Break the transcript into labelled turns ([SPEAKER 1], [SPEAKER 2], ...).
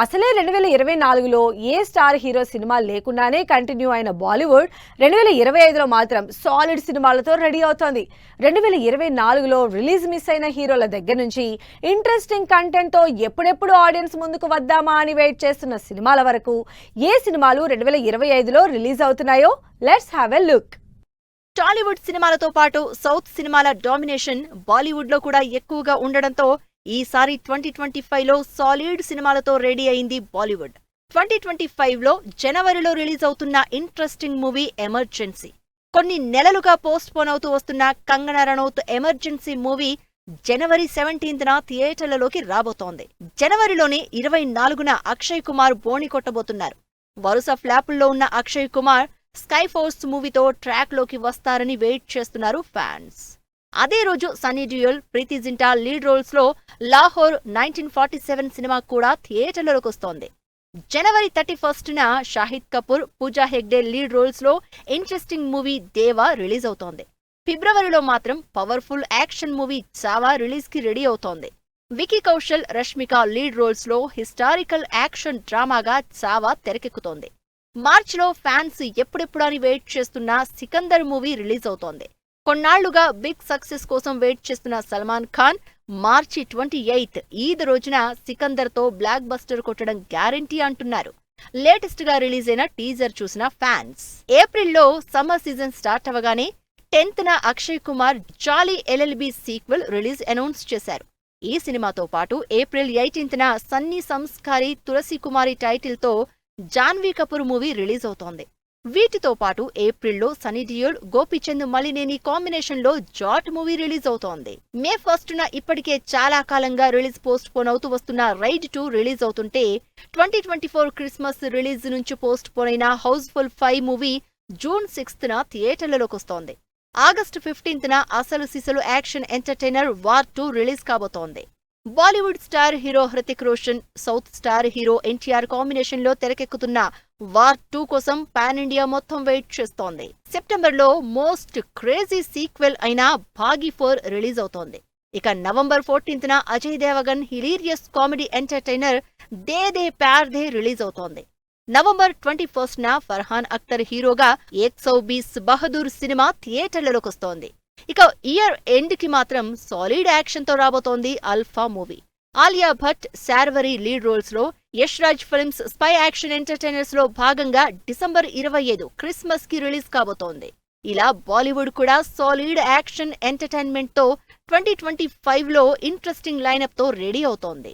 [SPEAKER 1] అసలే 2024లో ఏ star hero cinema లేకుండానే continue అయిన బాలీవుడ్ 2025లో మాత్రం సాలిడ్ సినిమాలతో రెడీ అవుతోంది. 2024లో రిలీజ్ మిస్ అయిన హీరోల దగ్గర నుంచి ఇంట్రెస్టింగ్ కంటెంట్ తో ఎప్పుడెప్పుడు ఆడియన్స్ ముందుకు వద్దామా అని వెయిట్ చేస్తున్న సినిమాల వరకు ఏ సినిమాలు 2025లో రిలీజ్ అవుతున్నాయో let's have a look.
[SPEAKER 2] Tollywood సినిమాలతో పాటు సౌత్ సినిమాల డామినేషన్ బాలీవుడ్ లో కూడా ఎక్కువగా ఉండడంతో ఈసారి 2025లో సాలిడ్ సినిమాలతో రెడీ అయింది బాలీవుడ్. 2025లో జనవరిలో రిలీజ్ అవుతున్న ఇంట్రెస్టింగ్ మూవీ ఎమర్జెన్సీ. కొన్ని నెలలుగా పోస్ట్ పోన్ అవుతూ వస్తున్న కంగనా రనౌత్ ఎమర్జెన్సీ మూవీ జనవరి 17న థియేటర్లలోకి రాబోతోంది. జనవరిలోని 24న అక్షయ్ కుమార్ బోణి కొట్టబోతున్నారు. వరుస ఫ్లాపుల్లో ఉన్న అక్షయ్ కుమార్ స్కై ఫోర్స్ మూవీతో ట్రాక్ లోకి వస్తారని వెయిట్ చేస్తున్నారు ఫ్యాన్స్. అదే రోజు సన్నీ డియోల్, ప్రీతి జింటా లీడ్ రోల్స్ లో లాహోర్ 1947 సినిమా కూడా థియేటర్లలోకి వస్తోంది. జనవరి 31న షాహిద్ కపూర్, పూజా హెగ్డే లీడ్ రోల్స్ లో ఇంట్రెస్టింగ్ మూవీ దేవా రిలీజ్ అవుతోంది. ఫిబ్రవరిలో మాత్రం powerful action movie Chhaava release కి రెడీ అవుతోంది. వికీ కౌశల్, రష్మిక లీడ్ రోల్స్ లో హిస్టారికల్ యాక్షన్ డ్రామాగా చావా తెరకెక్కుతోంది. మార్చిలో ఫ్యాన్స్ ఎప్పుడెప్పుడని వెయిట్ చేస్తున్న సికందర్ మూవీ రిలీజ్ అవుతోంది. కొన్నాళ్లుగా బిగ్ సక్సెస్ కోసం వెయిట్ చేస్తున్న సల్మాన్ ఖాన్ మార్చి 28 ఈద్ రోజున సికందర్ తో బ్లాక్ బస్టర్ కొట్టడం గ్యారంటీ అంటున్నారు. లేటెస్ట్ గా రిలీజ్ అయిన టీజర్ చూసిన ఫ్యాన్స్. ఏప్రిల్లో సమ్మర్ సీజన్ స్టార్ట్ అవగానే 10న Akshay Kumar Jolly LLB sequel release announce చేశారు. ఈ సినిమాతో పాటు ఏప్రిల్ 18న సన్నీ సంస్కారి, తులసి కుమారి టైటిల్ తో జాన్వీ కపూర్ మూవీ రిలీజ్ అవుతోంది. వీటితో పాటు ఏప్రిల్లో సన్నీ డియోల్, గోపీచంద్ మలినేని కాంబినేషన్ లో జాట్ మూవీ రిలీజ్ అవుతోంది. మే 1న ఇప్పటికే చాలా కాలంగా రిలీజ్ పోస్ట్ పోన్ అవుతూ వస్తున్న రైడ్ 2 రిలీజ్ అవుతుంటే 2024 క్రిస్మస్ రిలీజ్ నుంచి పోస్ట్ పోన్ అయిన హౌస్ఫుల్ 5 మూవీ జూన్ 6న థియేటర్లలోకి వస్తోంది. ఆగస్టు 15న అసలు సిసలు యాక్షన్ ఎంటర్టైనర్ వార్ 2 రిలీజ్ కాబోతోంది. Bollywood star hero Hrithik Roshan, south star hero NTR combination లో తెరకెక్కుతున్న వార్ 2 కోసం పాన్ ఇండియా మొత్తం వెయిట్ చేస్తోంది. సెప్టెంబర్లో మోస్ట్ క్రేజీ సీక్వెల్ అయిన భాగి 4 రిలీజ్ అవుతోంది. ఇక నవంబర్ 14న Ajay Devgn hilarious comedy entertainer De De Pyaar De release అవుతోంది. నవంబర్ 21న ఫర్హాన్ అఖ్తర్ హీరోగా 120 బహదూర్ సినిమా థియేటర్లలోకి వస్తోంది. ఇక ఇయర్ ఎండ్ కి మాత్రం సాలిడ్ యాక్షన్ తో రాబోతోంది Alpha movie. Alia Bhatt, Sharvari lead roles లో Yash Raj Films spy action entertainers లో భాగంగా డిసెంబర్ 25 క్రిస్మస్ కి రిలీజ్ కాబోతోంది. ఇలా బాలీవుడ్ కూడా సాలిడ్ యాక్షన్ ఎంటర్టైన్మెంట్ తో 2025లో ఇంట్రెస్టింగ్ లైనప్ తో రెడీ అవుతోంది.